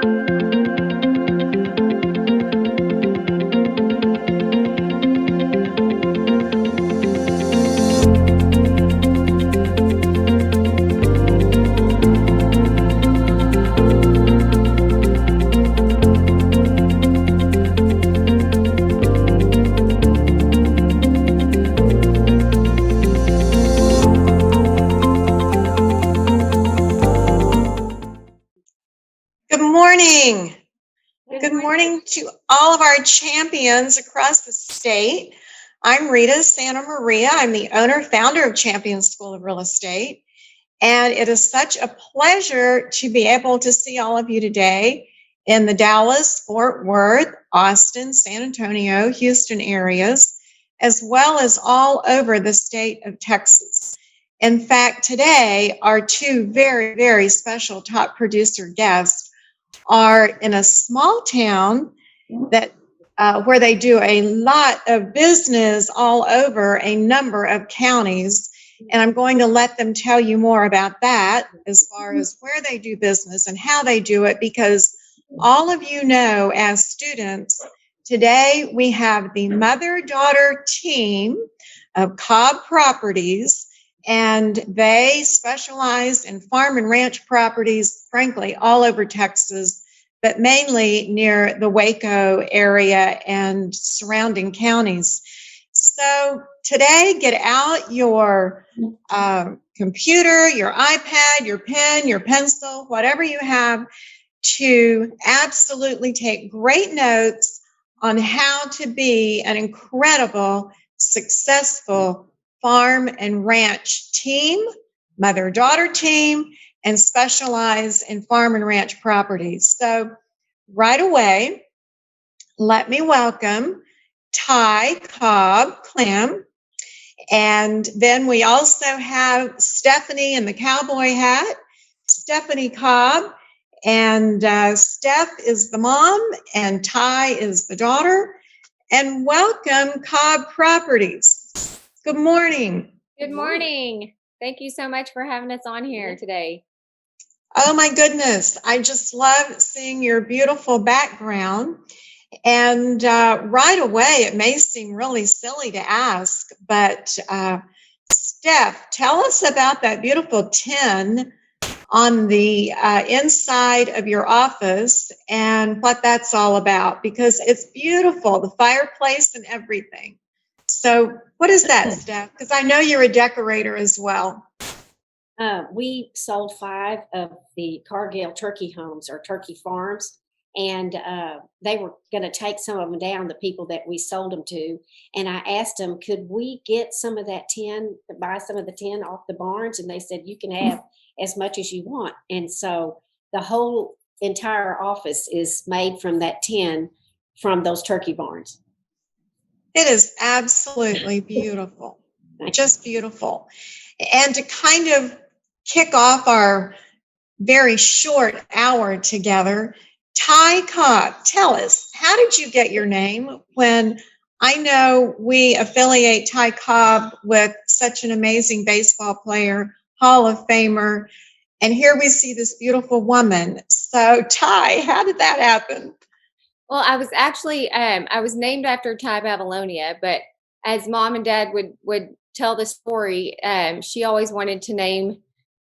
Good morning. Good morning to all of our champions across the state. I'm Rita Santamaria. I'm the owner, founder of Champions School of Real Estate. And it is such a pleasure to be able to see all of you today in the Dallas, Fort Worth, Austin, San Antonio, Houston areas, as well as all over the state of Texas. In fact, today, our two very, very special top producer guests are in a small town that where they do a lot of business all over a number of counties. And I'm going to let them tell you more about that as far as where they do business and how they do it, because all of you know, as students, today we have the mother-daughter team of Cobb Properties, and they specialize in farm and ranch properties, frankly, all over Texas, but mainly near the Waco area and surrounding counties. So today, get out your computer, your iPad, your pen, your pencil, whatever you have, to absolutely take great notes on how to be an incredible, successful farm and ranch team, mother-daughter team, and specialize in farm and ranch properties. So right away, let me welcome Ty, Cobb, Klam, and then we also have Stefanie in the cowboy hat, Stefanie Cobb, and Steph is the mom, and Ty is the daughter. And welcome, Cobb Properties. Good morning. Good morning. Thank you so much for having us on here today. Oh my goodness. I just love seeing your beautiful background. And right away, it may seem really silly to ask, but Steph, tell us about that beautiful tin on the inside of your office and what that's all about, because it's beautiful, the fireplace and everything. So what is that, Steph? Because I know you're a decorator as well. We sold 5 of the Cargill turkey homes or turkey farms, and they were going to take some of them down, the people that we sold them to. And I asked them, could we get some of that tin, buy some of the tin off the barns? And they said, you can have as much as you want. And so the whole entire office is made from that tin from those turkey barns. It is absolutely beautiful, just beautiful. And to kind of kick off our very short hour together, Ty Cobb, tell us, how did you get your name? When I know we affiliate Ty Cobb with such an amazing baseball player, Hall of Famer, and here we see this beautiful woman. So Ty, how did that happen? Well, I was actually, I was named after Ty Babylonia, but as mom and dad would tell the story, she always wanted to name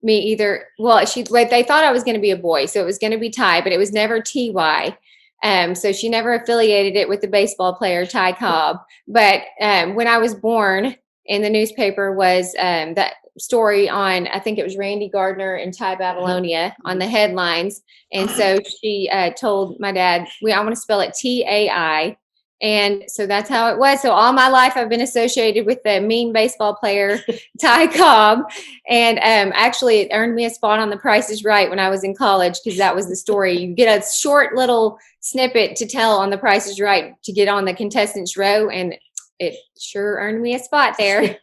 me either, well, they thought I was going to be a boy, so it was going to be Ty, but it was never T-Y. So she never affiliated it with the baseball player Ty Cobb. But when I was born, in the newspaper was that story on, I think it was Randy Gardner and Ty Babylonia on the headlines. And so she told my dad, I want to spell it T-A-I. And so that's how it was. So all my life I've been associated with the mean baseball player, Ty Cobb. And actually it earned me a spot on The Price is Right when I was in college, because that was the story. You get a short little snippet to tell on The Price is Right to get on the contestants row. And it sure earned me a spot there.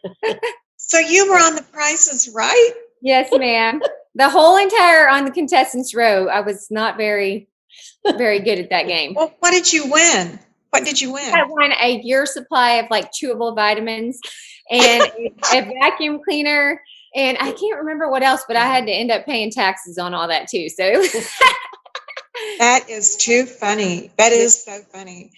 So you were on The Price is Right? Yes, ma'am. The whole entire on the contestants row. I was not very, very good at that game. Well, what did you win? What did you win? I won a year supply of like chewable vitamins and a vacuum cleaner. And I can't remember what else, but I had to end up paying taxes on all that too. So That is too funny. That is so funny.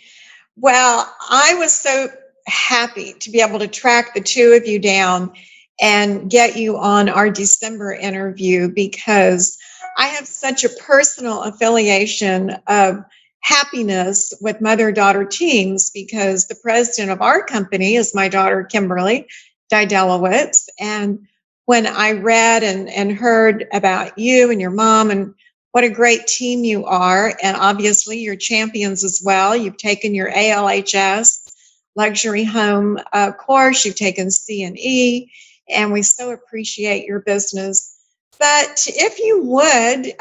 Well, I was so happy to be able to track the two of you down and get you on our December interview because I have such a personal affiliation of happiness with mother-daughter teams because the president of our company is my daughter, Kimberly Didelowitz. And when I read and heard about you and your mom and what a great team you are. And obviously, you're champions as well. You've taken your ALHS luxury home course, you've taken C&E, and we so appreciate your business. But if you would,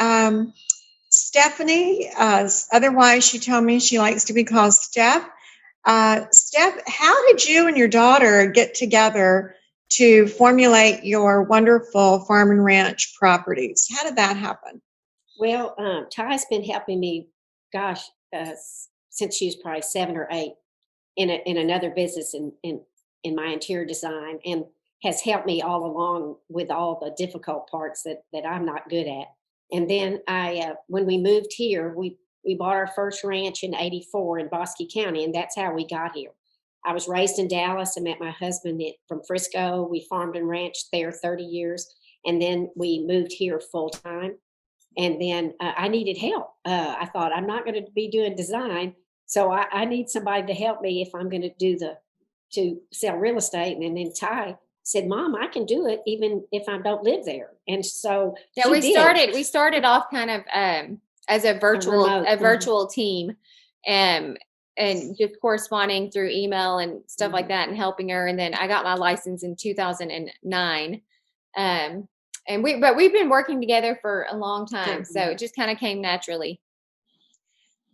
Stefanie, otherwise she told me she likes to be called Steph. Steph, how did you and your daughter get together to formulate your wonderful farm and ranch properties? How did that happen? Well, Ty's been helping me, gosh, since she was probably 7 or 8 in another business in my interior design, and has helped me all along with all the difficult parts that I'm not good at. And then when we moved here, we bought our first ranch in '84 in Bosque County, and that's how we got here. I was raised in Dallas. I met my husband from Frisco. We farmed and ranched there 30 years, and then we moved here full time. And then I needed help. I thought, I'm not going to be doing design, so I need somebody to help me if I'm going to sell real estate. And then Ty said, "Mom, I can do it even if I don't live there." And so Yeah, we started off kind of as a virtual team, and just corresponding through email and stuff like that, and helping her. And then I got my license in 2009. And we've been working together for a long time, so it just kind of came naturally.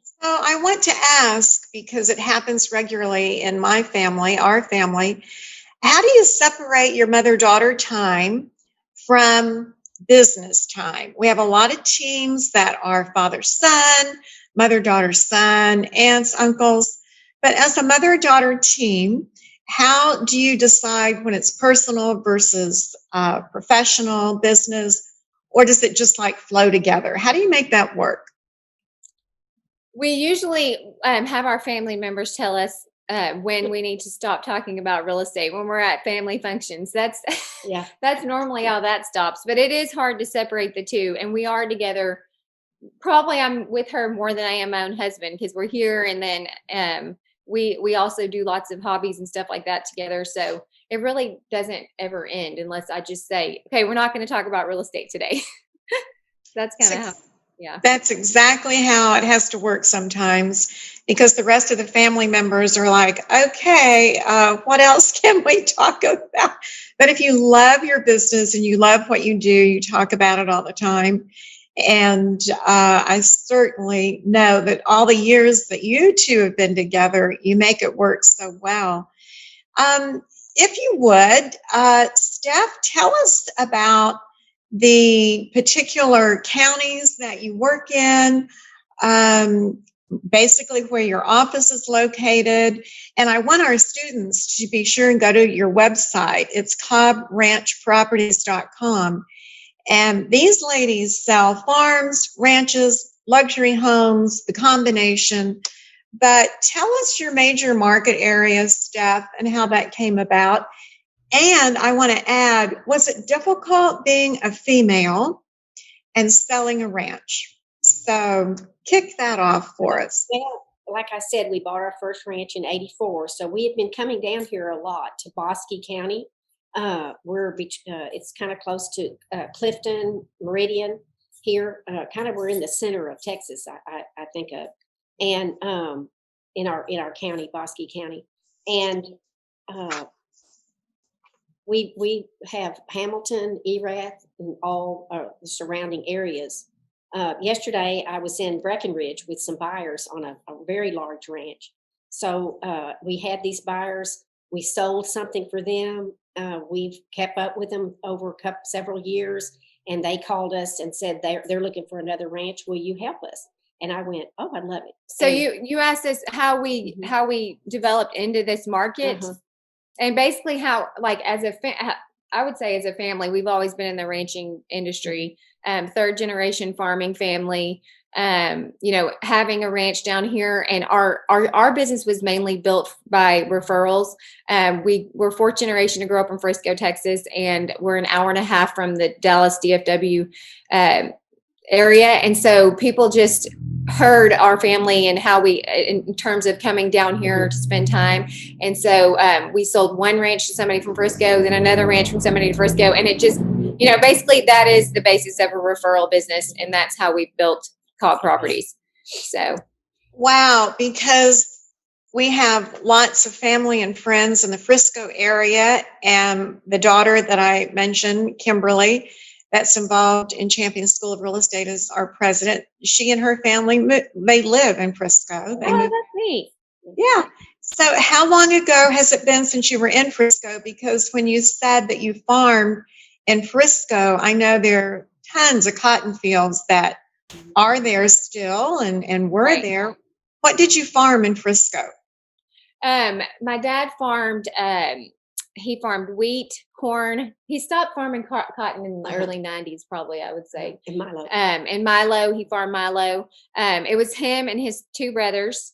So I want to ask, because it happens regularly in my family, our family, how do you separate your mother-daughter time from business time? We have a lot of teams that are father-son, mother-daughter son, aunts, uncles, but as a mother-daughter team, how do you decide when it's personal versus professional business, or does it just like flow together? How do you make that work? We usually have our family members tell us when we need to stop talking about real estate when we're at family functions. That's normally how that stops. But it is hard to separate the two, and we are together. Probably I'm with her more than I am my own husband because we're here, and then we also do lots of hobbies and stuff like that together. So it really doesn't ever end unless I just say, okay, we're not going to talk about real estate today. That's kind of how. Yeah. That's exactly how it has to work sometimes, because the rest of the family members are like, okay, what else can we talk about? But if you love your business and you love what you do, you talk about it all the time. And I certainly know that all the years that you two have been together, you make it work so well. If you would, Steph, tell us about the particular counties that you work in, basically where your office is located. And I want our students to be sure and go to your website. It's cobbranchproperties.com. And these ladies sell farms, ranches, luxury homes, the combination. But tell us your major market areas, Steph, and how that came about. And I want to add, was it difficult being a female and selling a ranch? So kick that off for us. Well, like I said, we bought our first ranch in '84. So we had been coming down here a lot to Bosque County. It's kind of close to Clifton, Meridian here. We're in the center of Texas, I think of, and in our county, Bosque County, and we have Hamilton, Erath, and all the surrounding areas. Yesterday, I was in Breckenridge with some buyers on a very large ranch. So we had these buyers. We sold something for them. We've kept up with them over several years, and they called us and said they're looking for another ranch. Will you help us? And I went, oh, I'd love it. So you asked us how we developed into this market, and basically how, like, I would say as a family, we've always been in the ranching industry, third generation farming family. having a ranch down here, and our business was mainly built by referrals. We were fourth generation to grow up in Frisco, Texas, and we're an hour and a half from the Dallas DFW area. And so people just heard our family and how we, in terms of coming down here to spend time. And so we sold one ranch to somebody from Frisco, then another ranch from somebody to Frisco. And it just, basically that is the basis of a referral business. And that's how we built Cobb Properties. So. Wow, because we have lots of family and friends in the Frisco area, and the daughter that I mentioned, Kimberly, that's involved in Champion School of Real Estate is our president. She and her family, they live in Frisco. That's neat. Yeah. So how long ago has it been since you were in Frisco? Because when you said that you farmed in Frisco, I know there are tons of cotton fields that are there still and were Right. there. What did you farm in Frisco? My dad farmed, he farmed wheat, corn. He stopped farming cotton in the early 90s, probably, I would say. And Milo. And Milo, he farmed Milo. It was him and his two brothers,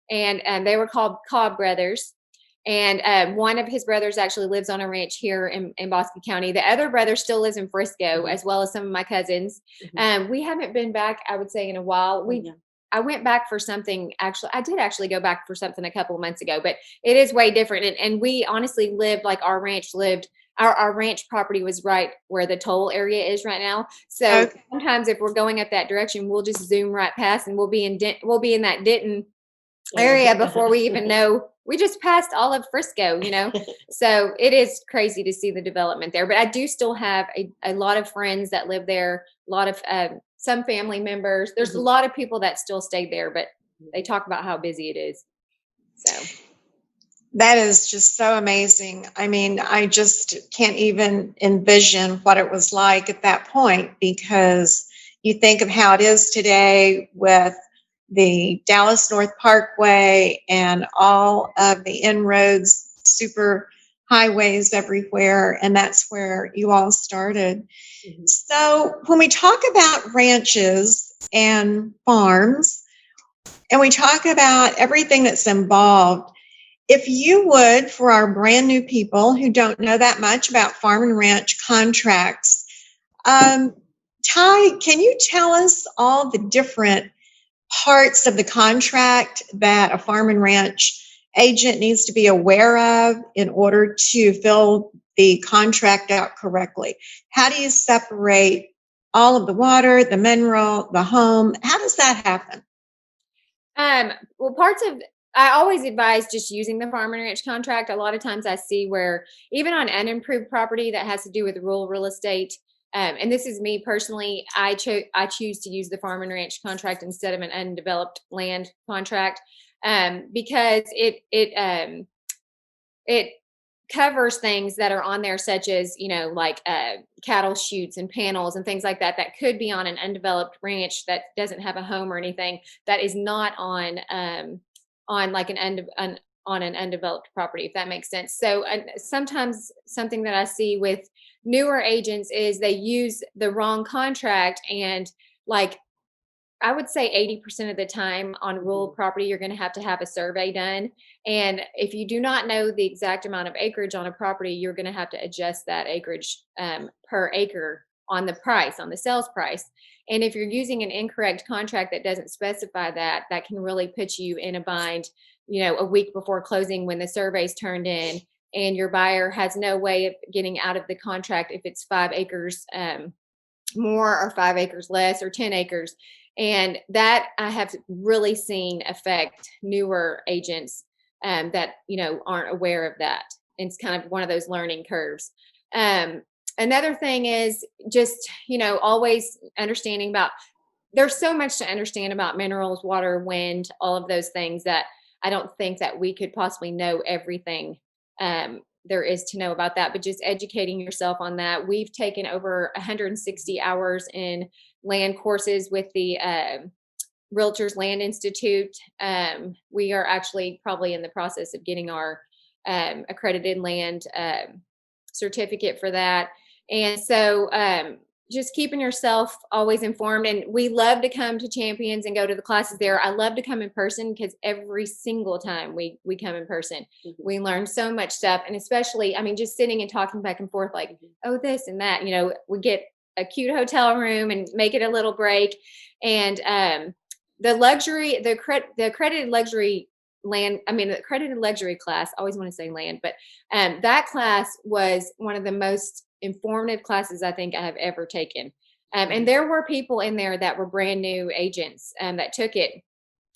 and they were called Cobb brothers. And one of his brothers actually lives on a ranch here in Bosque County. The other brother still lives in Frisco, as well as some of my cousins. We haven't been back, I would say, in a while. I went back for something. Actually, I did actually go back for something a couple of months ago, but it is way different. And we honestly lived like our ranch lived. Our ranch property was right where the toll area is right now. So sometimes if we're going up that direction, we'll just zoom right past, and we'll be in that Denton area before we even know. We just passed all of Frisco, So it is crazy to see the development there. But I do still have a lot of friends that live there, a lot of some family members. There's a lot of people that still stay there, but they talk about how busy it is. So that is just so amazing. I mean, I just can't even envision what it was like at that point, because you think of how it is today with the Dallas North Parkway and all of the inroads, super highways everywhere, and that's where you all started. So when we talk about ranches and farms, and we talk about everything that's involved, if you would, for our brand new people who don't know that much about farm and ranch contracts, Ty, can you tell us all the different parts of the contract that a farm and ranch agent needs to be aware of in order to fill the contract out correctly? How do you separate all of the water, the mineral, the home? How does that happen? Well, I always advise just using the farm and ranch contract. A lot of times I see where even on unimproved property that has to do with rural real estate, and this is me personally, I choose to use the farm and ranch contract instead of an undeveloped land contract, because it covers things that are on there, such as like cattle chutes and panels and things like that could be on an undeveloped ranch that doesn't have a home or anything, that is not on like on an undeveloped property, if that makes sense. So sometimes something that I see with newer agents is they use the wrong contract, and like I would say 80% of the time on rural property, you're going to have a survey done. And if you do not know the exact amount of acreage on a property, you're going to have to adjust that acreage per acre on the price, on the sales price. And if you're using an incorrect contract that doesn't specify that, that can really put you in a bind, a week before closing when the survey's turned in and your buyer has no way of getting out of the contract if it's 5 acres more or 5 acres less or 10 acres. And that I have really seen affect newer agents that, aren't aware of that. It's kind of one of those learning curves. Another thing is just, always understanding about, there's so much to understand about minerals, water, wind, all of those things that I don't think that we could possibly know everything there is to know about that, but just educating yourself on that. We've taken over 160 hours in land courses with the Realtors Land Institute. We are actually probably in the process of getting our accredited land certificate for that. And so just keeping yourself always informed. And we love to come to Champions and go to the classes there. I love to come in person because every single time we come in person, we learn so much stuff. And especially, I mean, just sitting and talking back and forth, like, oh, this and that, we get a cute hotel room and make it a little break. And the accredited luxury the accredited luxury class, I always want to say land, but that class was one of the most informative classes I think I have ever taken. And there were people in there that were brand new agents that took it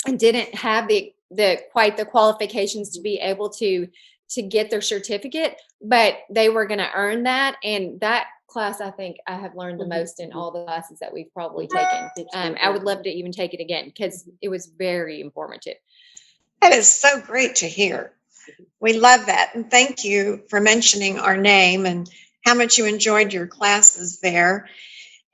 and didn't have the quite the qualifications to be able to get their certificate, but they were going to earn that. And that class, I think I have learned the most in all the classes that we've probably taken. I would love to even take it again because it was very informative. That is so great to hear. We love that. And thank you for mentioning our name and how much you enjoyed your classes there.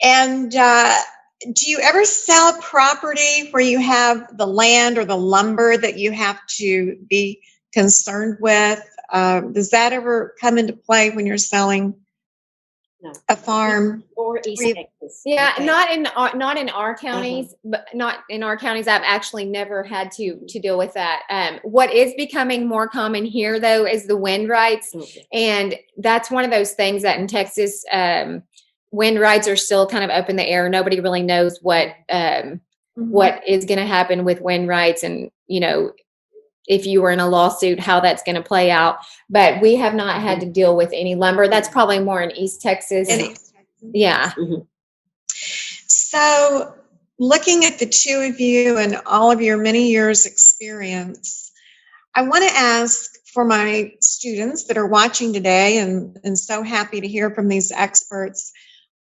And do you ever sell property where you have the land or the lumber that you have to be concerned with? Does that ever come into play when you're selling a farm? Or East Texas. Yeah, Okay. not in our counties, but not in our counties. I've actually never had to deal with that. What is becoming more common here, though, is the wind rights, and that's one of those things that in Texas, wind rights are still kind of up in the air. Nobody really knows what is going to happen with wind rights, and if you were in a lawsuit, how that's going to play out. But we have not had to deal with any lumber. That's probably more in East Texas. Yeah. So looking at the two of you and all of your many years experience, I want to ask for my students that are watching today and so happy to hear from these experts,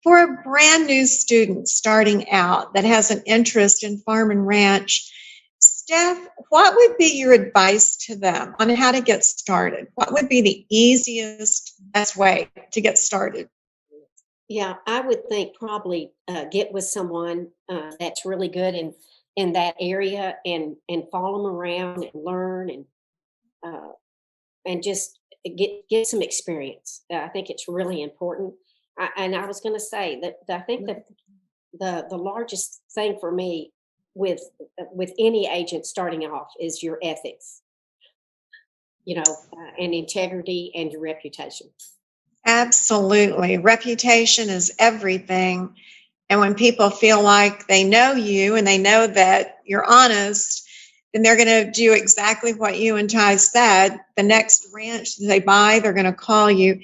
for a brand new student starting out that has an interest in farm and ranch, Steph, what would be your advice to them on how to get started? What would be the easiest, best way to get started? Yeah, I would think probably get with someone that's really good in that area and follow them around and learn and just get some experience. I think it's really important. And I was going to say that I think that the largest thing for me with any agent starting off is your ethics, and integrity and your reputation. Absolutely. Reputation is everything. And when people feel like they know you and they know that you're honest, then they're going to do exactly what you and Ty said. The next ranch they buy, they're going to call you.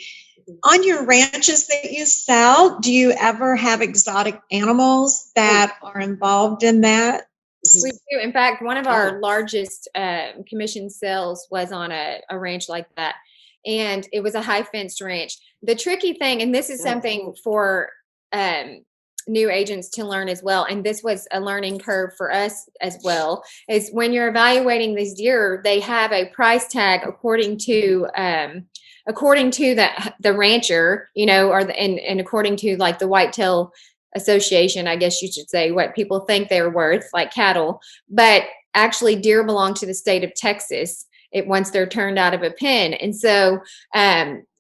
On your ranches that you sell, do you ever have exotic animals that are involved in that? We do. In fact, one of our largest commission sales was on a ranch like that. And it was a high fenced ranch. The tricky thing, and this is something for new agents to learn as well, and this was a learning curve for us as well, is when you're evaluating these deer, they have a price tag according to the rancher, and according to like the whitetail association, I guess you should say, what people think they're worth, like cattle. But actually, deer belong to the state of Texas once they're turned out of a pen, and so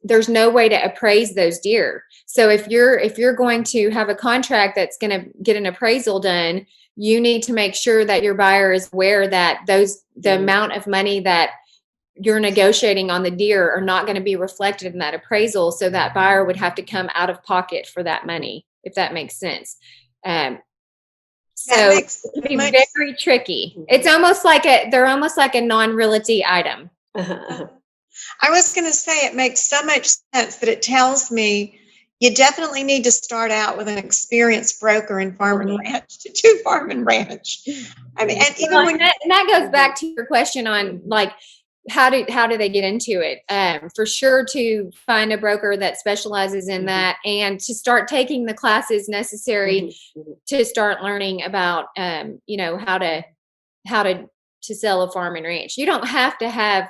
there's no way to appraise those deer. So if you're going to have a contract that's going to get an appraisal done, you need to make sure that your buyer is aware that the amount of money that you're negotiating on the deer are not going to be reflected in that appraisal. So that buyer would have to come out of pocket for that money, if that makes sense. So it can be very tricky. It's almost like they're almost like a non-realty item. I was going to say, it makes so much sense that it tells me you definitely need to start out with an experienced broker in farm and ranch to do farm and ranch. I mean, and even and that goes back to your question on like, how do they get into it? For sure, to find a broker that specializes in that, and to start taking the classes necessary to start learning about, how to sell a farm and ranch. You don't have to have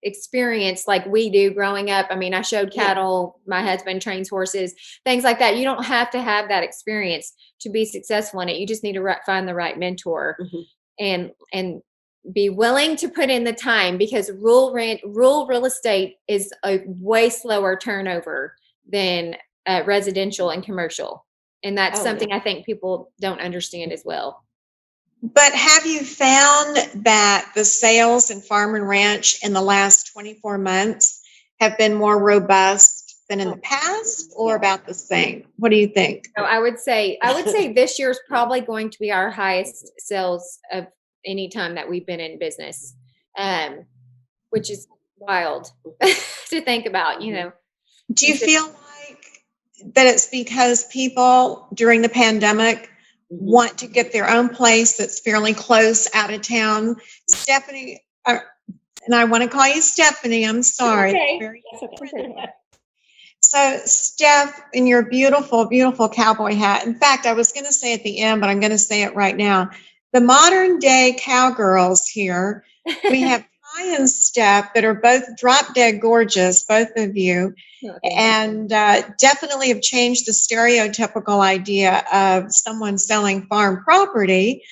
experience like we do growing up. I mean, I showed cattle. My husband trains horses, things like that. You don't have to have that experience to be successful in it. You just need to find the right mentor and be willing to put in the time, because rural real estate is a way slower turnover than residential and commercial. And that's Oh, something I think people don't understand as well. But have you found that the sales in Farm and Ranch in the last 24 months have been more robust than in the past, or about the same? What do you think? So I would say this year is probably going to be our highest sales of any time that we've been in business, which is wild to think about, you know. Do you feel like that it's because people during the pandemic want to get their own place that's fairly close out of town? Stephanie, and I want to call you Stephanie, I'm sorry. Okay. So, Steph, in your beautiful, beautiful cowboy hat, in fact, I was going to say at the end, but I'm going to say it right now. The modern day cowgirls here, we have Ty and Steph that are both drop dead gorgeous, both of you, and definitely have changed the stereotypical idea of someone selling farm property.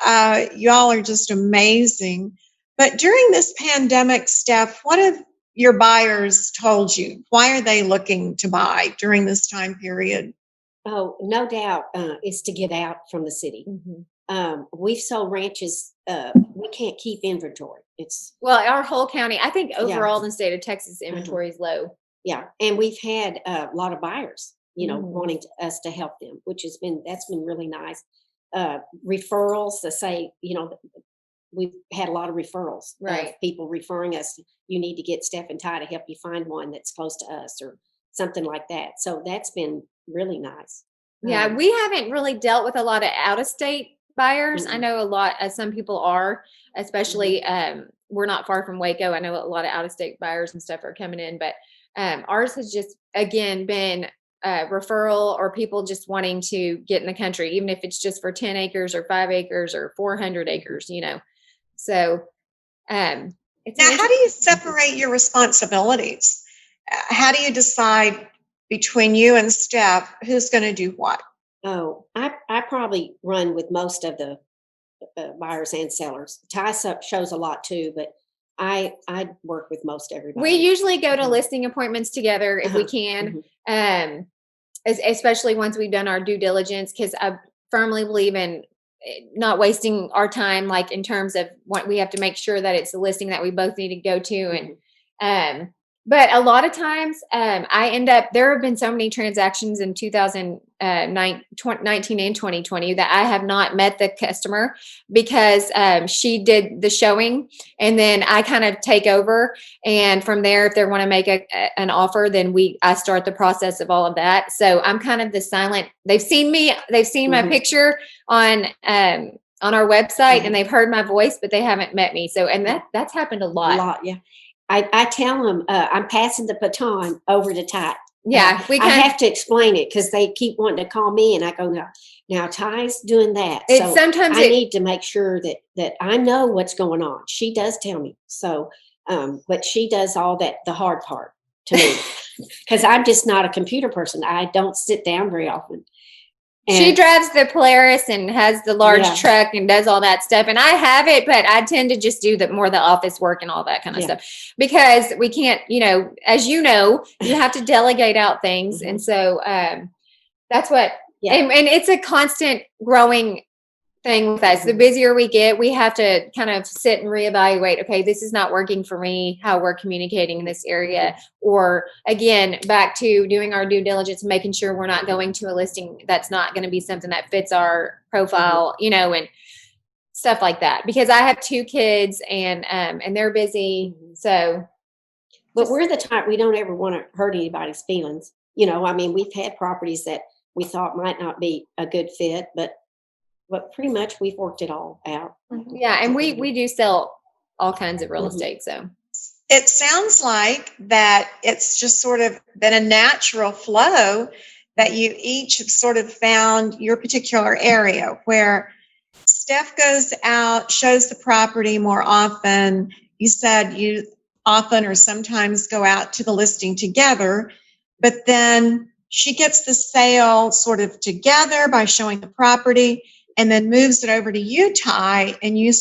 Y'all are just amazing. But during this pandemic, Steph, what have your buyers told you? Why are they looking to buy during this time period? Oh, no doubt, it's to get out from the city. We've sold ranches. We can't keep inventory. Well, our whole county, I think overall in the state of Texas, inventory is low. Yeah, and we've had a lot of buyers, wanting us to help them, that's been really nice. Referrals to say, we've had a lot of referrals, Right? Of people referring us. You need to get Steph and Ty to help you find one that's close to us, or something like that. So that's been really nice. Yeah, we haven't really dealt with a lot of out of state buyers. I know a lot, as some people are, especially we're not far from Waco. I know a lot of out of state buyers and stuff are coming in, but ours has just again been referral, or people just wanting to get in the country, even if it's just for 10 acres or 5 acres or 400 acres, So it's now, how do you separate your responsibilities? How do you decide between you and Steph who's going to do what? Oh, I probably run with most of the buyers and sellers. Ty shows a lot too, but I work with most everybody. We usually go to listing appointments together if we can, especially once we've done our due diligence, because I firmly believe in not wasting our time, like in terms of what we have to make sure that it's a listing that we both need to go to. And but a lot of times there have been so many transactions in 2019 and 2020 that I have not met the customer, because she did the showing and then I kind of take over. And from there, if they want to make an offer, then I start the process of all of that. So I'm kind of the silent, they've seen my picture on our website and they've heard my voice, but they haven't met me. So, and that's happened a lot. Yeah. I tell them I'm passing the baton over to Ty. Yeah, I have to explain it because they keep wanting to call me, and I go, now Ty's doing that. So sometimes I need to make sure that I know what's going on. She does tell me so, but she does all that, the hard part to me, because I'm just not a computer person. I don't sit down very often. She drives the Polaris and has the large truck and does all that stuff. And I have it, but I tend to just do more the office work and all that kind of stuff, because we can't, as you have to delegate out things. And so that's what, and it's a constant growing thing with us. The busier we get, we have to kind of sit and reevaluate, okay, this is not working for me, how we're communicating in this area. Or again, back to doing our due diligence, making sure we're not going to a listing that's not going to be something that fits our profile, and stuff like that. Because I have 2 kids and they're busy. So, but we're the type, we don't ever want to hurt anybody's feelings. We've had properties that we thought might not be a good fit, but pretty much we've worked it all out. Yeah, and we do sell all kinds of real estate. So it sounds like that it's just sort of been a natural flow that you each have sort of found your particular area, where Steph goes out, shows the property more often. You said you often or sometimes go out to the listing together, but then she gets the sale sort of together by showing the property, and then moves it over to you, Ty, and you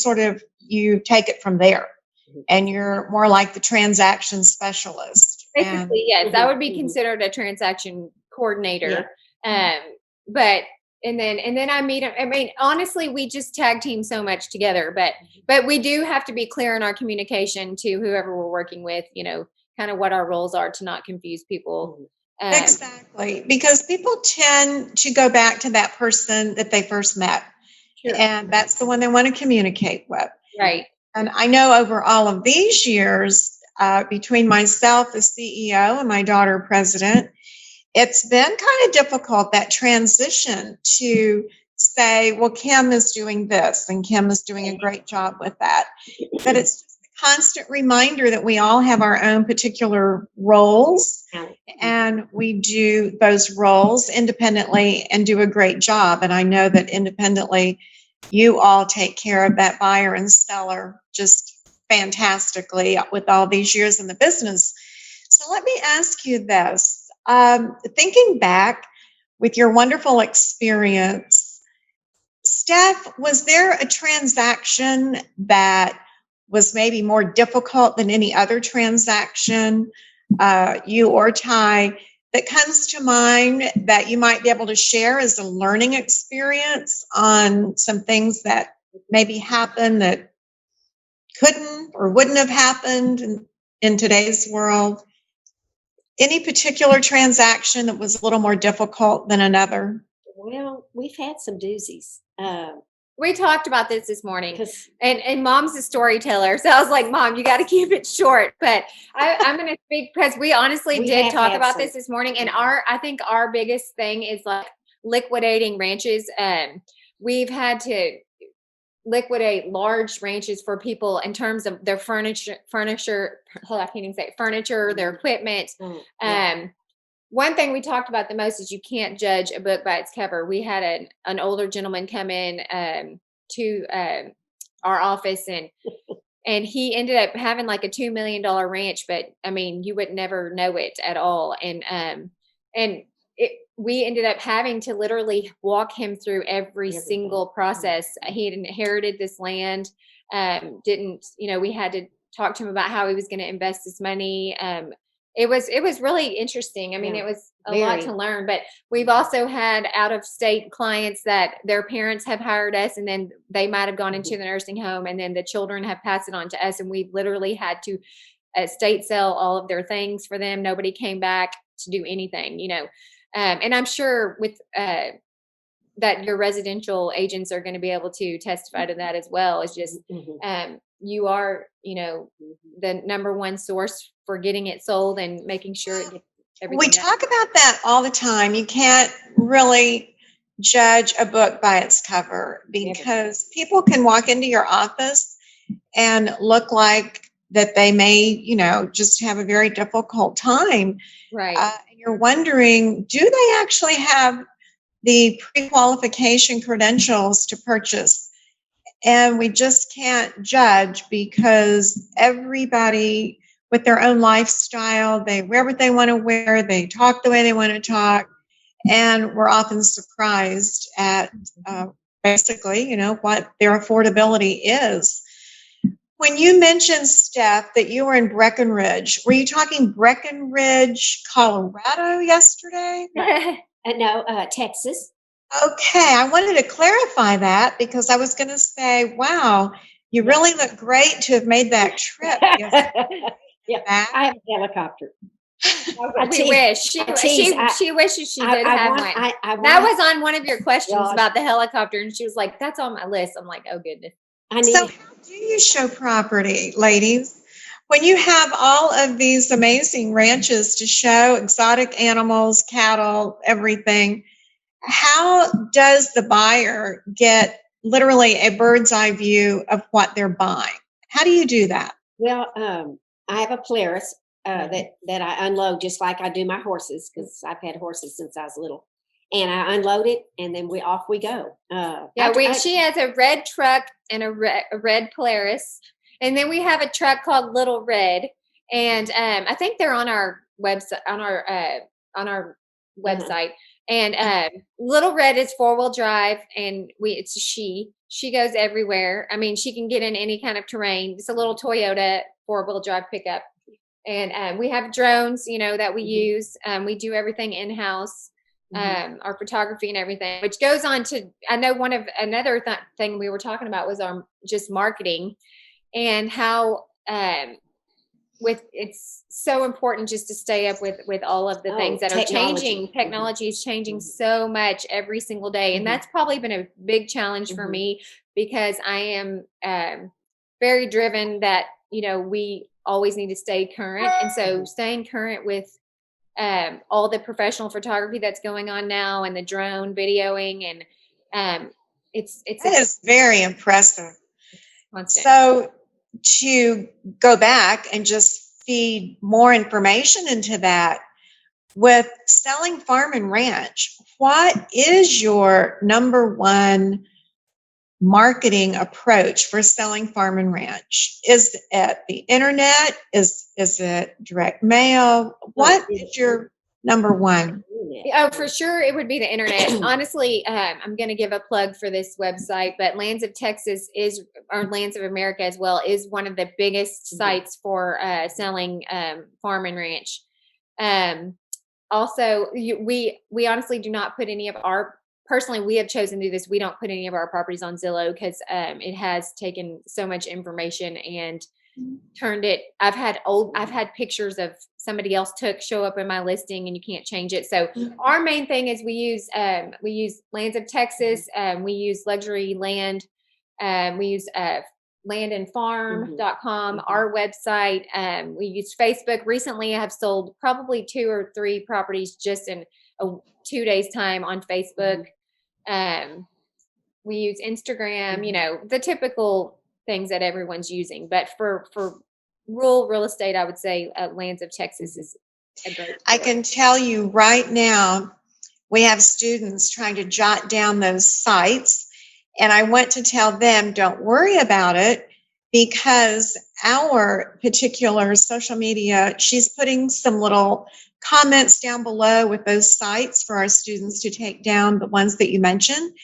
take it from there. And you're more like the transaction specialist. Basically, yes, I would be considered a transaction coordinator. but and then I meet him. I mean, honestly, we just tag team so much together, but we do have to be clear in our communication to whoever we're working with, kind of what our roles are to not confuse people. Exactly, because people tend to go back to that person that they first met, Sure. and that's the one they want to communicate with. Right. And I know over all of these years, between myself, the CEO, and my daughter, president, it's been kind of difficult, that transition to say, well, Kim is doing this and Kim is doing a great job with that. But it's just a constant reminder that we all have our own particular roles, and we do those roles independently and do a great job. And I know that independently, you all take care of that buyer and seller just fantastically with all these years in the business. So let me ask you this. Thinking back with your wonderful experience, Steph, was there a transaction that was maybe more difficult than any other transaction, you or Ty, that comes to mind that you might be able to share as a learning experience on some things that maybe happened that couldn't or wouldn't have happened in today's world? Any particular transaction that was a little more difficult than another? Well, we've had some doozies. We talked about this morning, and Mom's a storyteller, so I was like, Mom, you got to keep it short. But I'm going to speak because we honestly did talk about this morning, and I think our biggest thing is like liquidating ranches. We've had to liquidate large ranches for people in terms of their furniture, I can't even say furniture, their equipment. One thing we talked about the most is you can't judge a book by its cover. We had an older gentleman come in to our office, and he ended up having like a $2 million ranch, but I mean, you would never know it at all. And we ended up having to literally walk him through every single process. He had inherited this land, we had to talk to him about how he was going to invest his money. It was really interesting. I mean, it was a lot to learn, but we've also had out of state clients that their parents have hired us, and then they might've gone into the nursing home, and then the children have passed it on to us. And we've literally had to estate sell all of their things for them. Nobody came back to do anything, and I'm sure with that your residential agents are going to be able to testify to that as well. It's just you are, the number one source for getting it sold and making sure it gets everything. We talk about that all the time. You can't really judge a book by its cover, because people can walk into your office and look like that they may, just have a very difficult time. Right. And you're wondering, do they actually have the pre-qualification credentials to purchase? And we just can't judge, because everybody with their own lifestyle, they wear what they want to wear, they talk the way they want to talk, and we're often surprised at basically, what their affordability is. When you mentioned, Steph, that you were in Breckenridge, were you talking Breckenridge, Colorado yesterday? No, Texas. Okay, I wanted to clarify that, because I was going to say, wow, you really look great to have made that trip. I have a helicopter. We wish. She wishes she did have one. That was on one of your questions about the helicopter, and she was like, that's on my list. I'm like, oh, goodness. So how do you show property, ladies? When you have all of these amazing ranches to show exotic animals, cattle, everything, how does the buyer get literally a bird's eye view of what they're buying? How do you do that? Well, I have a Polaris that I unload just like I do my horses, because I've had horses since I was little. And I unload it, and then off we go. She has a red truck and a red Polaris, and then we have a truck called Little Red, and I think they're on our website. On our website. And Little Red is 4-wheel drive, and it's a she. She goes everywhere. I mean, she can get in any kind of terrain. It's a little Toyota 4-wheel drive pickup, and we have drones, that we use. We do everything in house. our photography and everything, which goes on to, I know another thing we were talking about was our just marketing and how, it's so important just to stay up with all of the things that are changing. Technology is changing so much every single day. And that's probably been a big challenge for me because I am very driven that, we always need to stay current. And so staying current with all the professional photography that's going on now and the drone videoing and that is very impressive. Constant. So to go back and just feed more information into that, with selling farm and ranch, what is your number one marketing approach for selling farm and ranch? Is it the internet? Is it direct mail? What is your number one? Oh, for sure, it would be the internet. Honestly, I'm going to give a plug for this website, but Lands of Texas or Lands of America as well, is one of the biggest sites for selling farm and ranch. Also, we honestly do not put any of personally, we have chosen to do this. We don't put any of our properties on Zillow because it has taken so much information and turned it. I've had pictures of somebody else show up in my listing and you can't change it. So our main thing is we use Lands of Texas. We use Luxury Land. We use landandfarm.com, our website. We use Facebook. Recently, I have sold probably 2 or 3 properties just in 2 days time on Facebook. We use Instagram, the typical things that everyone's using. But for rural real estate, I would say Lands of Texas is a great store. I can tell you right now, we have students trying to jot down those sites. And I want to tell them, don't worry about it, because our particular social media, she's putting some little comments down below with those sites for our students to take down, the ones that you mentioned.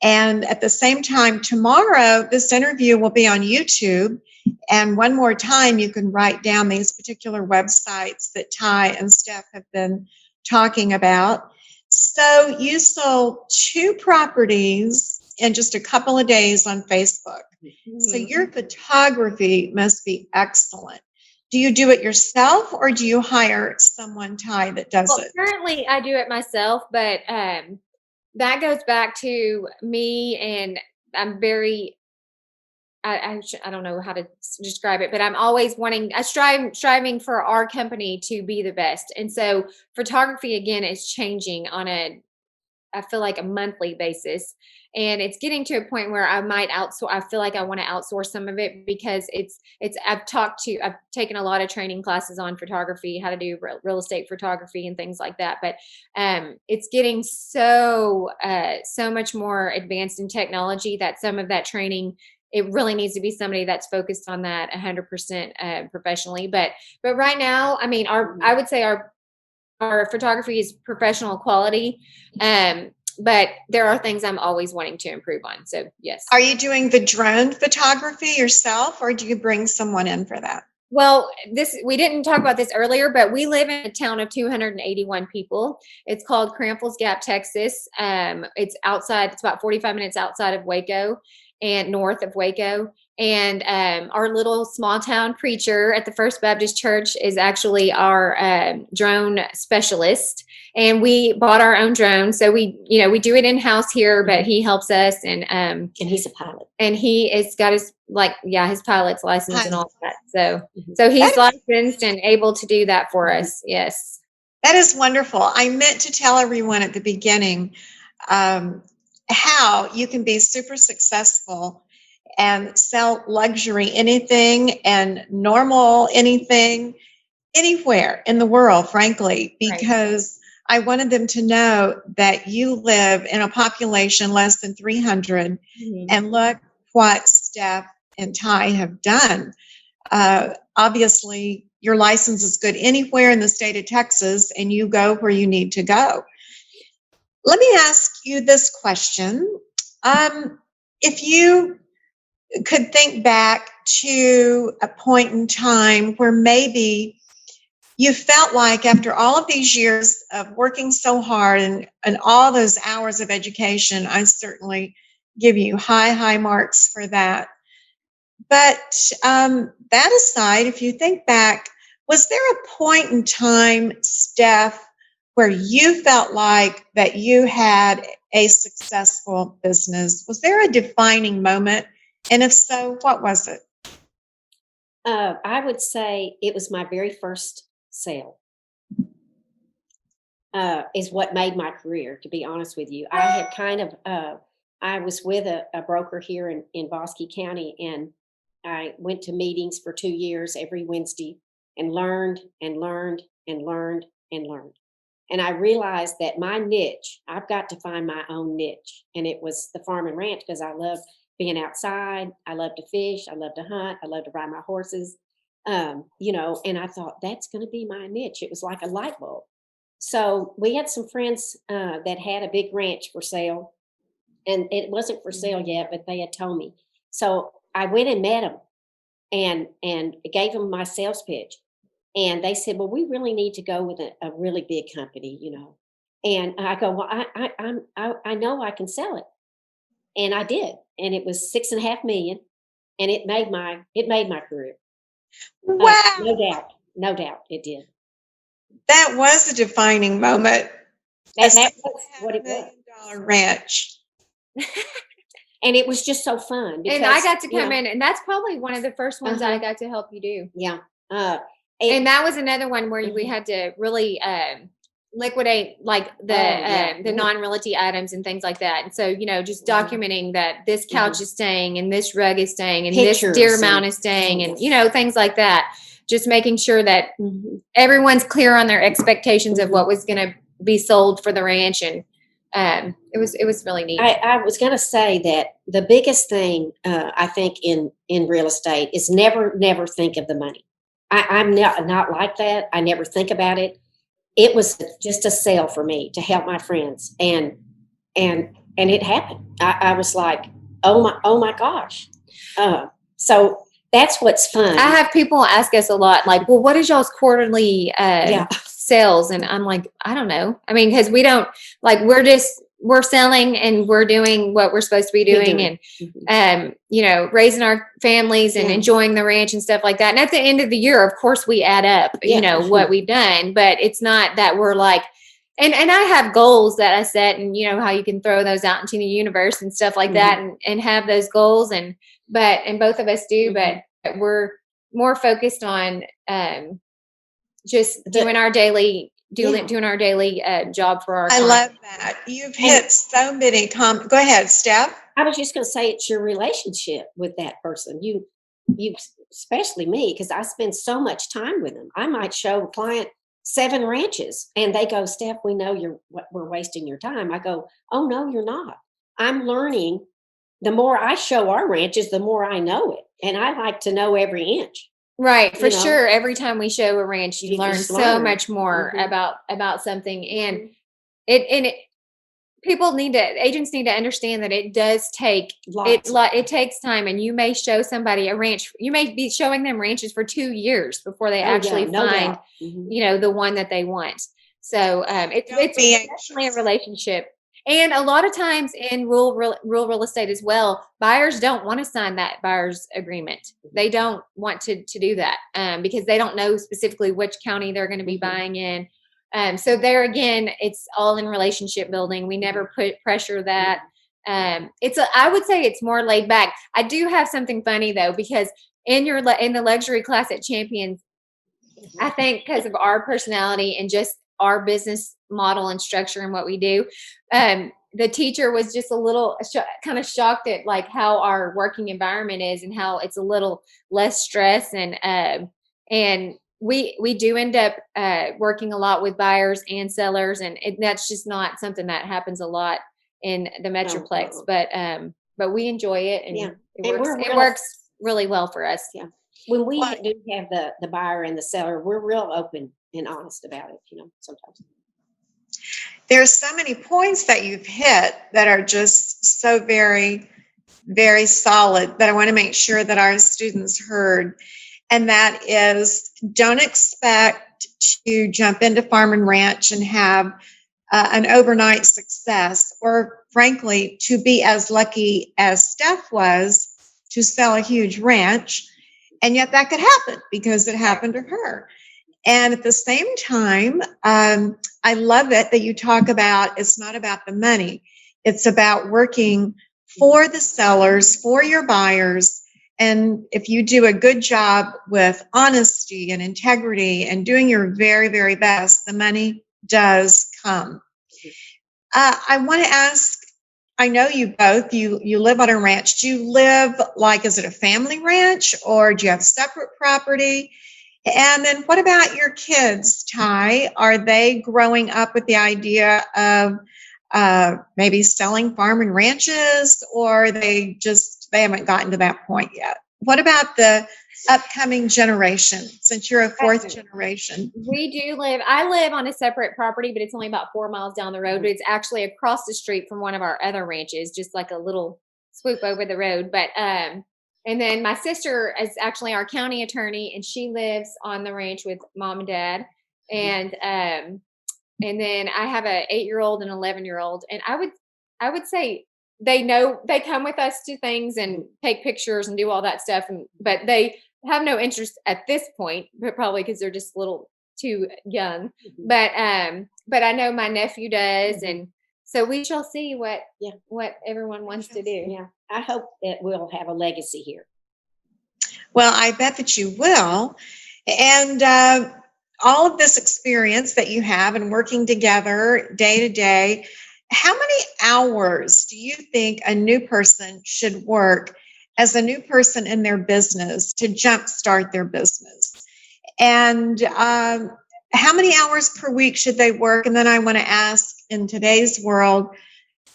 And at the same time, tomorrow, this interview will be on YouTube. And one more time, you can write down these particular websites that Ty and Steph have been talking about. So you sold 2 properties in just a couple of days on Facebook. So your photography must be excellent. Do you do it yourself or do you hire someone, Ty, that does it? Currently, I do it myself, but that goes back to me, and I'm very, I don't know how to describe it, but I'm always striving for our company to be the best. And so photography, again, is changing on I feel like a monthly basis. And it's getting to a point where I might outsource. I feel like I want to outsource some of it because I've taken a lot of training classes on photography, how to do real estate photography and things like that. But it's getting so much more advanced in technology that some of that training, it really needs to be somebody that's focused on that 100% professionally. But right now, I mean, I would say our photography is professional quality. But there are things I'm always wanting to improve on. So yes. Are you doing the drone photography yourself or do you bring someone in for that? Well, we didn't talk about this earlier, but we live in a town of 281 people. It's called Cramples Gap, Texas. It's about 45 minutes outside of Waco and north of Waco. And our little small town preacher at the First Baptist Church is actually our drone specialist. And we bought our own drone. So we do it in-house here, but he helps us. And he's a pilot. And he has got his pilot's license and all that. So he's licensed and able to do that for us. Yes. That is wonderful. I meant to tell everyone at the beginning how you can be super successful and sell luxury anything and normal anything anywhere in the world, frankly, because I wanted them to know that you live in a population less than 300 and look what Steph and Ty have done. Obviously, your license is good anywhere in the state of Texas and you go where you need to go. Let me ask you this question. If you could think back to a point in time where maybe you felt like after all of these years of working so hard and all those hours of education, I certainly give you high marks for that. But that aside, if you think back, was there a point in time, Steph, where you felt like that you had a successful business? Was there a defining moment? And if so, what was it? I would say it was my very first sale. Is what made my career, to be honest with you. I had kind of, I was with a broker here in Bosque County, and I went to meetings for 2 years every Wednesday and learned and learned and learned and learned. And I realized that my niche, I've got to find my own niche. And it was the farm and ranch because I love being outside. I love to fish. I love to hunt. I love to ride my horses. And I thought that's going to be my niche. It was like a light bulb. So we had some friends that had a big ranch for sale, and it wasn't for sale yet, but they had told me. So I went and met them and gave them my sales pitch, and they said, "Well, we really need to go with a really big company, you know." And I go, "Well, I know I can sell it," and I did, and it was 6.5 million, and it made my career. Wow, No doubt, it did. that was a defining moment. That was what it was. $1 million ranch. And it was just so fun because And I got to come in, and that's probably one of the first ones I got to help you do. Yeah. And that was another one where we had to really liquidate like the non-realty items and things like that. And so, just documenting that this couch is staying and this rug is staying and this deer mount is staying and, things like that. Just making sure that everyone's clear on their expectations of what was going to be sold for the ranch. And it was really neat. I was going to say that the biggest thing I think in real estate is never think of the money. I'm not like that. I never think about it. It was just a sale for me to help my friends, and it happened. I was like, oh my gosh. So that's what's fun. I have people ask us a lot, like, well, what is y'all's quarterly sales? And I'm like, I don't know. I mean, because we don't, like, we're selling and we're doing what we're supposed to be doing and, raising our families and enjoying the ranch and stuff like that. And at the end of the year, of course, we add up, what we've done, but it's not that we're like, and I have goals that I set, and how you can throw those out into the universe and stuff like that and have those goals. And both of us do, but we're more focused on just doing our daily job for our I love that. You've hit so many Go ahead, Steph. I was just going to say it's your relationship with that person. You especially me, because I spend so much time with them. I might show a client 7 ranches and they go, "Steph, we know we're wasting your time." I go, "Oh no, you're not. I'm learning. The more I show our ranches, the more I know it. And I like to know every inch." Right, for sure. Every time we show a ranch, you learn so much more about something, and agents need to understand that it does take it takes time, and you may show somebody a ranch. You may be showing them ranches for 2 years before they actually find the one that they want. So it's definitely a relationship. And a lot of times in rural real estate as well, buyers don't want to sign that buyer's agreement. They don't want to do that because they don't know specifically which county they're going to be buying in. So there again, it's all in relationship building. We never put pressure that. I would say it's more laid back. I do have something funny though, because in the luxury class at Champions, I think because of our personality and just our business model and structure and what we do, the teacher was just a little kind of shocked at like how our working environment is and how it's a little less stress, and we do end up working a lot with buyers and sellers, and that's just not something that happens a lot in the Metroplex. But we enjoy it, and it works really well for us. Yeah. When we do have the buyer and the seller, we're real open and honest about it, sometimes. There's so many points that you've hit that are just so very, very solid that I want to make sure that our students heard. And that is, don't expect to jump into farm and ranch and have an overnight success, or frankly, to be as lucky as Steph was to sell a huge ranch. And yet that could happen because it happened to her. And at the same time, I love it that you talk about it's not about the money. It's about working for the sellers, for your buyers. And if you do a good job with honesty and integrity and doing your very, very best, the money does come. I want to ask, I know you both, you live on a ranch. Do you live like, is it a family ranch or do you have separate property? And then what about your kids, Ty? Are they growing up with the idea of maybe selling farm and ranches, or they haven't gotten to that point yet? What about the upcoming generation, since you're a fourth generation? I live on a separate property, but it's only about 4 miles down the road, but it's actually across the street from one of our other ranches, just like a little swoop over the road. But and then my sister is actually our county attorney, and she lives on the ranch with mom and dad. And then I have a 8-year-old and 11-year-old, and I would say they come with us to things and take pictures and do all that stuff, but they have no interest at this point, but probably because they're just a little too young. But I know my nephew does, and so we shall see what everyone wants to do. Yeah, I hope that we'll have a legacy here. Well, I bet that you will. And all of this experience that you have and working together day to day, how many hours do you think a new person should work as a new person in their business to jumpstart their business? And how many hours per week should they work? And then I want to ask, in today's world,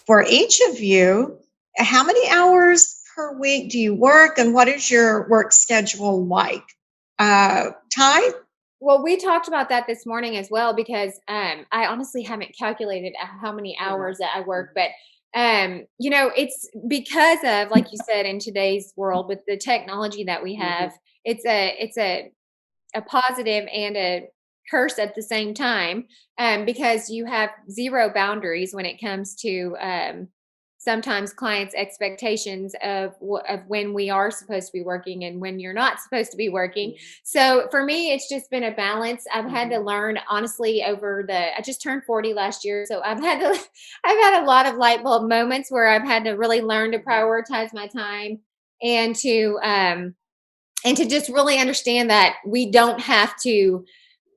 for each of you, how many hours per week do you work, and what is your work schedule like? Ty? Well, we talked about that this morning as well, because I honestly haven't calculated how many hours that I work, but it's because of, like you said, in today's world with the technology that we have, it's a positive and a curse at the same time, because you have zero boundaries when it comes to sometimes clients' expectations of when we are supposed to be working and when you're not supposed to be working. So for me, it's just been a balance. I've had to learn, honestly, I just turned 40 last year. So I've had a lot of light bulb moments where I've had to really learn to prioritize my time and to just really understand that we don't have to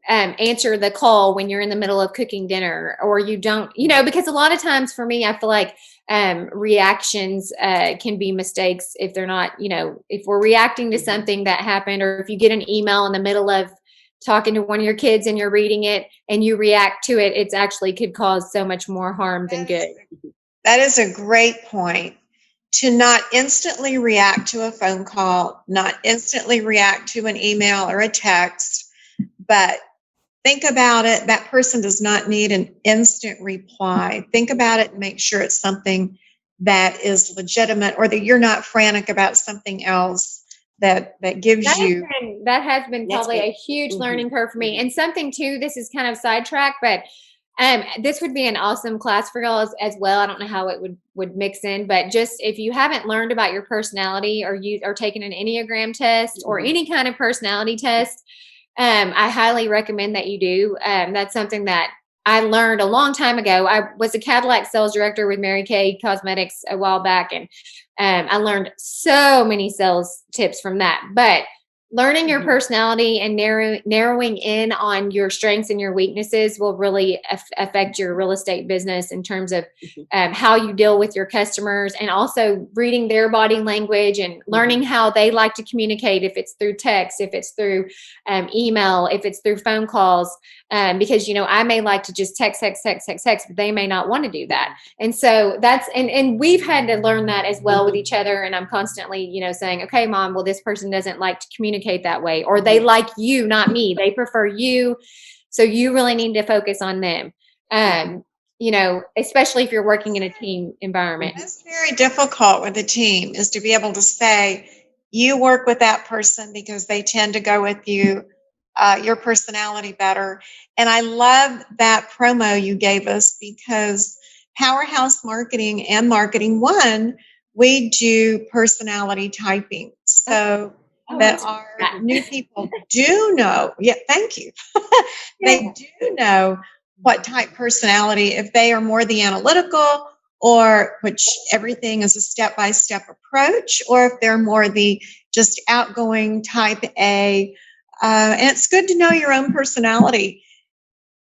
answer the call when you're in the middle of cooking dinner, or you don't, because a lot of times for me, I feel like reactions can be mistakes if they're not, if we're reacting to something that happened, or if you get an email in the middle of talking to one of your kids and you're reading it and you react to it, it's actually could cause so much more harm than good. That is a great point. To not instantly react to a phone call, not instantly react to an email or a text, but think about it. That person does not need an instant reply. Think about it and make sure it's something that is legitimate, or that you're not frantic about something else that gives you. That has been probably a huge learning curve for me. And something too, this is kind of sidetracked, but this would be an awesome class for y'all as well. I don't know how it would mix in, but just if you haven't learned about your personality, or you are taking an Enneagram test or any kind of personality test, I highly recommend that you do. That's something that I learned a long time ago. I was a Cadillac sales director with Mary Kay Cosmetics a while back, and I learned so many sales tips from that. But learning your personality and narrowing in on your strengths and your weaknesses will really affect your real estate business in terms of how you deal with your customers, and also reading their body language and learning how they like to communicate, if it's through text, if it's through email, if it's through phone calls, because I may like to just text, but they may not want to do that. And so and we've had to learn that as well with each other. And I'm constantly saying, okay, Mom, well, this person doesn't like to communicate that way, or they like you, not me. They prefer you. So you really need to focus on them. Especially if you're working in a team environment. That's very difficult with a team, is to be able to say, you work with that person because they tend to go with you, your personality better. And I love that promo you gave us, because Powerhouse Marketing and Marketing One, we do personality typing. So Oh, that that's our great. new people do know. Yeah, thank you. They do know what type personality, if they are more the analytical, or which everything is a step-by-step approach, or if they're more the just outgoing type A. And it's good to know your own personality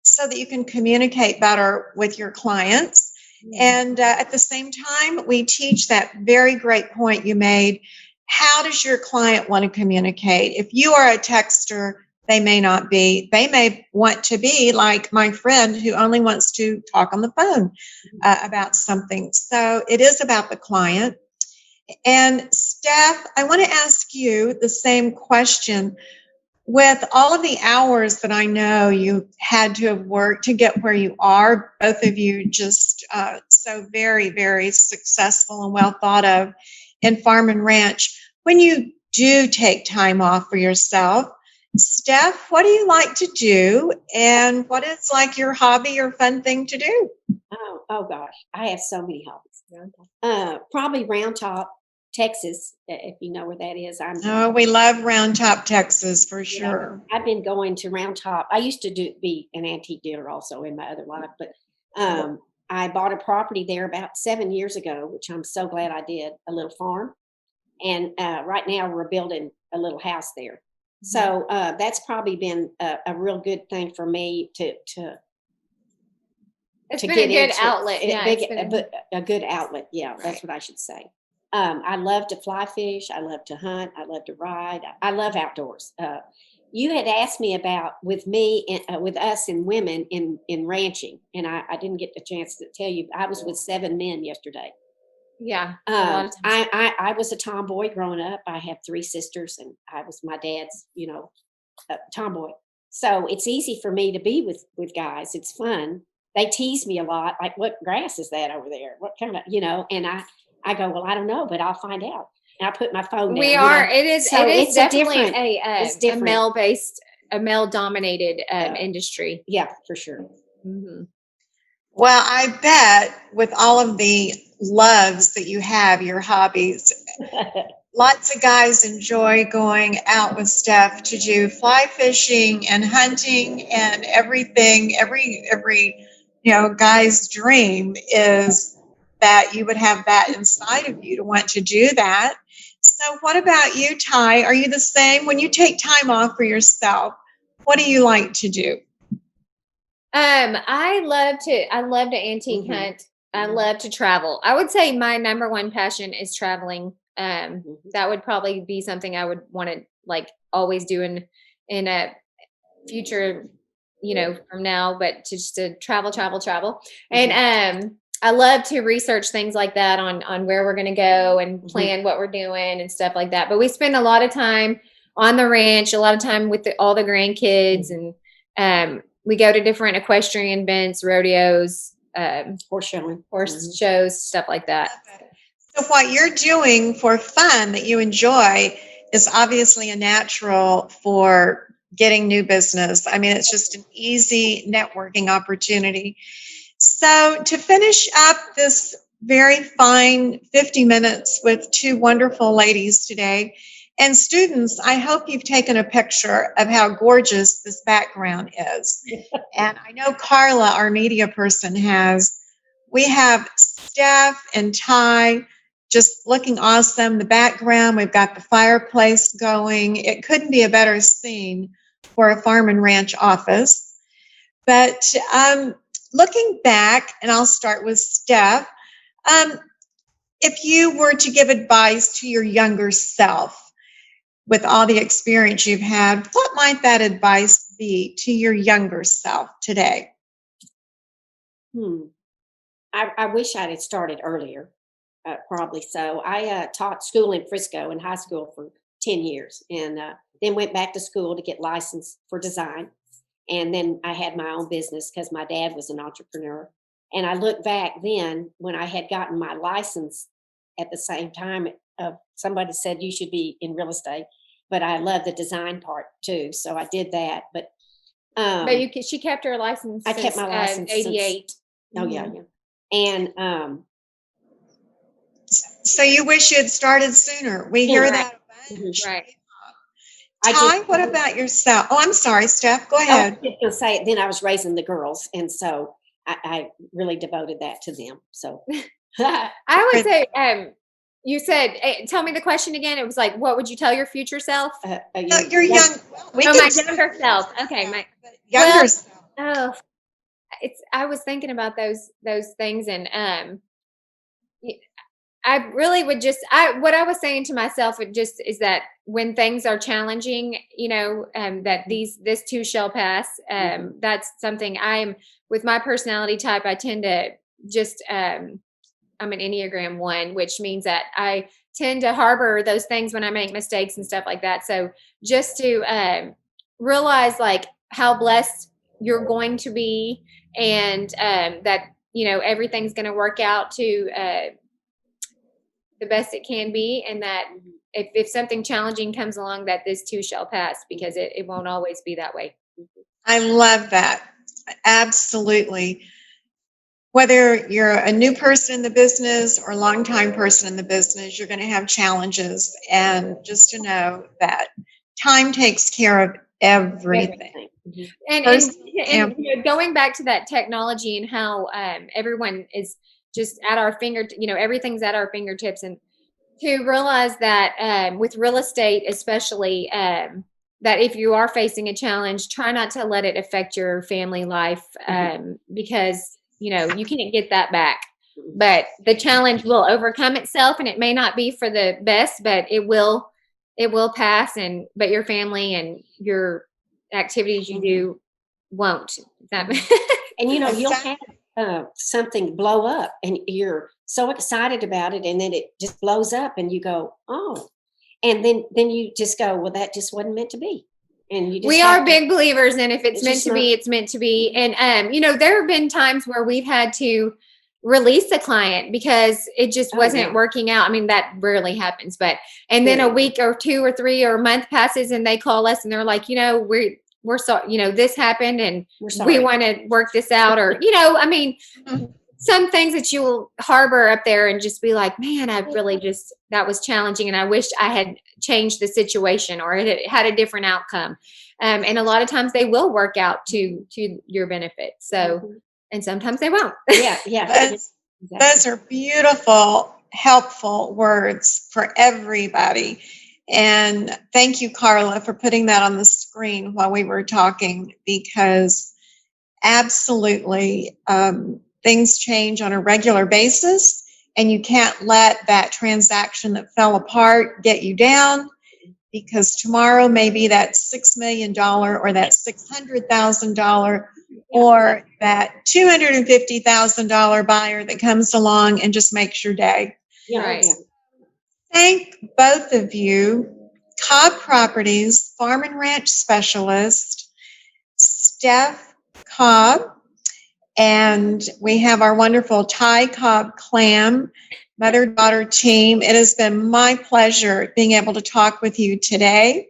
so that you can communicate better with your clients. And at the same time, we teach that very great point you made. How does your client want to communicate? If you are a texter, they may not be. They may want to be like my friend who only wants to talk on the phone about something. So it is about the client. And Steph, I want to ask you the same question. With all of the hours that I know you had to have worked to get where you are, both of you just so very, very successful and well thought of in farm and ranch, when you do take time off for yourself, Steph, what do you like to do? And what is like your hobby or fun thing to do? Oh gosh, I have so many hobbies. Probably Round Top, Texas, if you know where that is. Oh, we love Round Top, Texas, for Yeah, sure. I've been going to Round Top. I used to be an antique dealer also in my other life, but I bought a property there about 7 years ago, which I'm so glad I did, a little farm. And right now we're building a little house there. So that's probably been a real good thing for me It's to been get a good into outlet. Yeah, it's been a good outlet. Yeah, that's what I should say. I love to fly fish. I love to hunt. I love to ride. I love outdoors. You had asked me about with me with us and women in ranching, and I didn't get the chance to tell you. I was with 7 men yesterday. yeah, a lot of times. I was a tomboy growing up. I have 3 sisters, and I was my dad's, tomboy. So it's easy for me to be with guys. It's fun. They tease me a lot, like, "What grass is that over there? What kind of?" And I go, "Well, I don't know, but I'll find out." And I put my phone down. We are. It is. So It is it's definitely it's a different. male dominated industry. Yeah, for sure. Hmm. Well, I bet with all of the loves that you have, your hobbies, lots of guys enjoy going out with Steph to do fly fishing and hunting and everything. Every guy's dream is that you would have that inside of you to want to do that. So what about you, Ty? Are you the same? When you take time off for yourself, what do you like to do? I love to antique hunt. I love to travel. I would say my number one passion is traveling. That would probably be something I would want to like always do in a future, from now, but to just to travel. And I love to research things like that on where we're going to go and plan what we're doing and stuff like that. But we spend a lot of time on the ranch, a lot of time with all the grandkids, and we go to different equestrian events, rodeos, horse shows, stuff like that. So what you're doing for fun that you enjoy is obviously a natural for getting new business. I mean, it's just an easy networking opportunity. So to finish up this very fine 50 minutes with 2 wonderful ladies today, and students, I hope you've taken a picture of how gorgeous this background is. And I know Carla, our media person, has. We have Steph and Ty just looking awesome. The background, we've got the fireplace going. It couldn't be a better scene for a farm and ranch office. But looking back, and I'll start with Steph, if you were to give advice to your younger self with all the experience you've had, what might that advice be to your younger self today? I wish I'd had started earlier. Probably so. I taught school in Frisco in high school for 10 years and then went back to school to get licensed for design. And then I had my own business because my dad was an entrepreneur. And I look back then when I had gotten my license at the same time, somebody said you should be in real estate. but I love the design part too. So I did that. But she kept her license. I kept my license since 88. Oh yeah. And So you wish you had started sooner. We hear that a bunch. Right. Ty, what about yourself? Oh, I'm sorry, Steph. Go ahead. I was just going to say, then I was raising the girls, and so I really devoted that to them. So I would say, you said, tell me the question again. It was like, what would you tell your future self? No, you're young. My younger self. Okay, my younger self. Oh, I was thinking about those things, and I really would what I was saying to myself is that when things are challenging, that this too shall pass. That's something with my personality type, I tend to I'm an Enneagram 1, which means that I tend to harbor those things when I make mistakes and stuff like that. So just to realize like how blessed you're going to be, and that, everything's going to work out to the best it can be, and that if something challenging comes along, that this too shall pass, because it won't always be that way. I love that. Absolutely. Whether you're a new person in the business or a longtime person in the business, you're going to have challenges. And just to know that time takes care of everything. And going back to that technology and how everyone is just at our everything's at our fingertips, and to realize that with real estate, especially, that if you are facing a challenge, try not to let it affect your family life, because you can't get that back. But the challenge will overcome itself, and it may not be for the best, but it will pass. But your family and your activities you do won't. And you'll have something blow up, and you're so excited about it, and then it just blows up, and you go, oh, and then you just go, well, that just wasn't meant to be. And we are big believers in, if it's meant to be, it's meant to be. And there have been times where we've had to release a client because it just wasn't working out. I mean, that rarely happens, and then a week or 2 or 3 or a month passes, and they call us and they're like, we're sorry, this happened, and we want to work this out, or some things that you will harbor up there and just be like, man, I really that was challenging, and I wish I had changed the situation, or it had a different outcome. And a lot of times they will work out to your benefit. So, and sometimes they won't. Yeah. Those are beautiful, helpful words for everybody. And thank you, Carla, for putting that on the screen while we were talking, because absolutely, things change on a regular basis, and you can't let that transaction that fell apart get you down, because tomorrow may be that $6 million or that $600,000 or that $250,000 buyer that comes along and just makes your day. Right. Thank both of you. Cobb Properties Farm and Ranch Specialist, Steph Cobb, and we have our wonderful Ty Cobb Klam mother-daughter team. It has been my pleasure being able to talk with you today.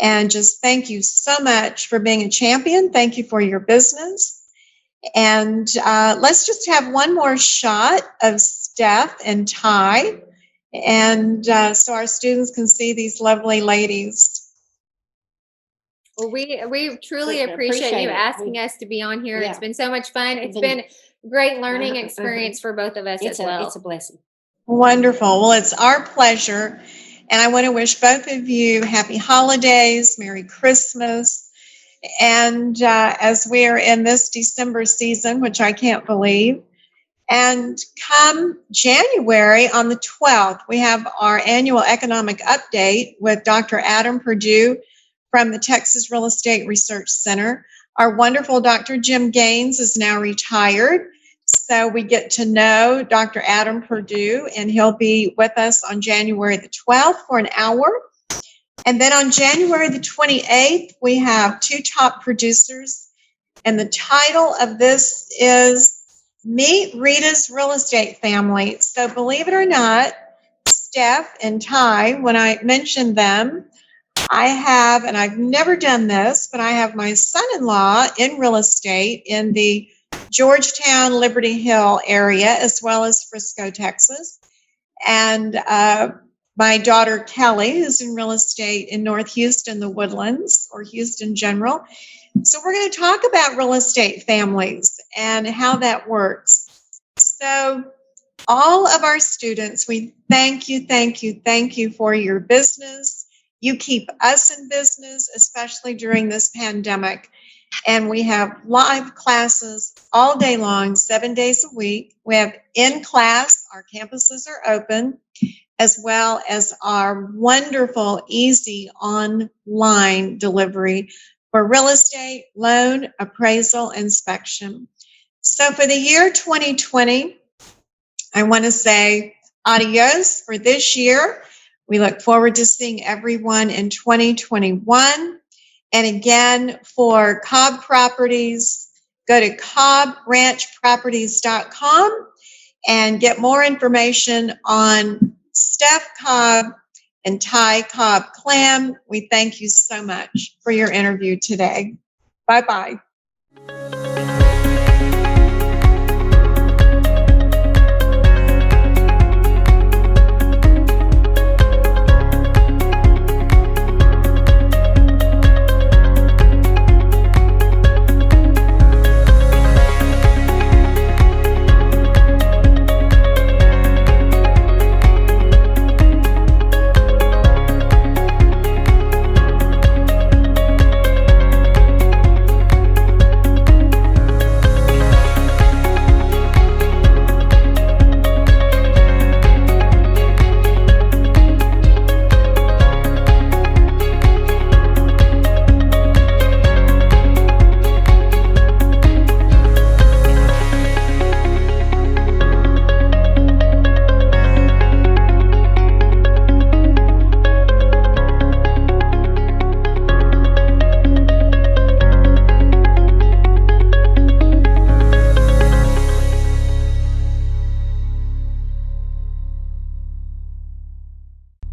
And just thank you so much for being a champion. Thank you for your business. And let's just have one more shot of Steph and Ty, and so our students can see these lovely ladies. Well, we truly appreciate you asking us to be on here. Yeah. It's been so much fun. It's been a great learning experience for both of us as well. It's a blessing. Wonderful. Well, it's our pleasure. And I want to wish both of you happy holidays, Merry Christmas. And as we are in this December season, which I can't believe, and come January on the 12th, we have our annual economic update with Dr. Adam Perdue from the Texas Real Estate Research Center. Our wonderful Dr. Jim Gaines is now retired, so we get to know Dr. Adam Perdue, and he'll be with us on January the 12th for an hour. And then on January the 28th, we have 2 top producers, and the title of this is Meet Rita's Real Estate Family. So believe it or not, Steph and Ty, when I mentioned them, I have, and I've never done this, but I have my son-in-law in real estate in the Georgetown, Liberty Hill area, as well as Frisco, Texas. And my daughter, Kelly, who's in real estate in North Houston, the Woodlands, or Houston General. So we're going to talk about real estate families and how that works. So all of our students, we thank you for your business. You keep us in business, especially during this pandemic. And we have live classes all day long, 7 days a week. We have in class, our campuses are open, as well as our wonderful, easy online delivery for real estate, loan, appraisal, inspection. So for the year 2020, I want to say adios for this year. We look forward to seeing everyone in 2021. And again, for Cobb Properties, go to cobbranchproperties.com and get more information on Steph Cobb and Ty Cobb Klam. We thank you so much for your interview today. Bye-bye.